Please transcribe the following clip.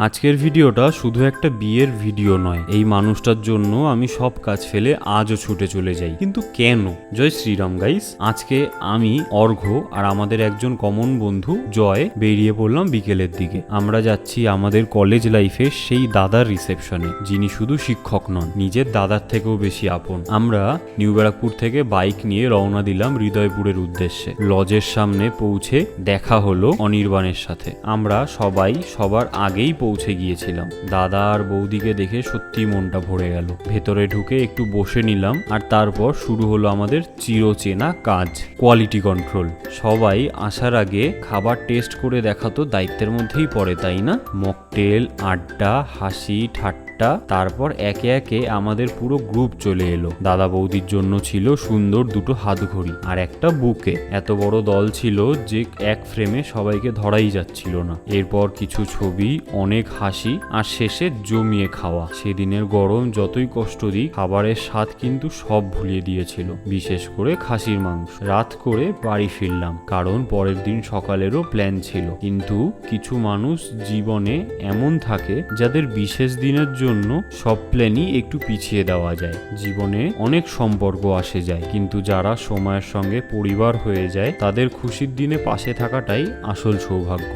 আজকের ভিডিওটা শুধু একটা বিয়ের ভিডিও নয়। এই মানুষটার জন্য আমি সব কাজ ফেলে আজও ছুটে চলে যাই। কিন্তু কেন? জয় শ্রীরাম গাইস। আজকে আমি অর্ঘ্য আর আমাদের একজন কমন বন্ধু জয় বেরিয়ে পড়লাম বিকেলের দিকে। আমরা যাচ্ছি আমাদের কলেজ লাইফে সেই দাদার রিসেপশনে, যিনি শুধু শিক্ষক নন, নিজের দাদার থেকেও বেশি আপন। আমরা নিউ ব্যারাকপুর থেকে বাইক নিয়ে রওনা দিলাম হৃদয়পুরের উদ্দেশ্যে। লজের সামনে পৌঁছে দেখা হলো অনির্বাণের সাথে। আমরা সবাই সবার আগেই পৌঁছে গিয়েছিলাম। দাদা আর বৌদিকে দেখে সত্যি মনটা ভরে গেল। ভেতরে ঢুকে একটু বসে নিলাম আর তারপর শুরু হলো আমাদের চিরচেনা কাজ, কোয়ালিটি কন্ট্রোল। সবাই আসার আগে খাবার টেস্ট করে দেখা তো দায়িত্বের মধ্যেই পড়ে, তাই না? মকটেল, আড্ডা, হাসি ঠাট্টা, তারপর একে একে আমাদের পুরো গ্রুপ চলে এলো। দাদা বৌদির জন্য ছিল সুন্দর দুটো হাতঘড়ি আর একটা বুকে। এত বড় দল ছিল যে এক ফ্রেমে সবাইকে ধরাই যাচ্ছিল না। এরপর কিছু ছবি, অনেক হাসি আর শেষে জমিয়ে খাওয়া। সেদিনের গরম যতই কষ্ট দিক, খাবারের স্বাদ কিন্তু সব ভুলিয়ে দিয়েছিল, বিশেষ করে খাসির মাংস। রাত করে বাড়ি ফিরলাম, কারণ পরের দিন সকালেরও প্ল্যান ছিল। কিন্তু কিছু মানুষ জীবনে এমন থাকে যাদের বিশেষ দিনের জন্য সব প্ল্যানই একটু পিছিয়ে দেওয়া যায়। জীবনে অনেক সম্পর্ক আসে যায়, কিন্তু যারা সময়ের সঙ্গে পরিবার হয়ে যায় তাদের খুশির দিনে পাশে থাকাটাই আসল সৌভাগ্য।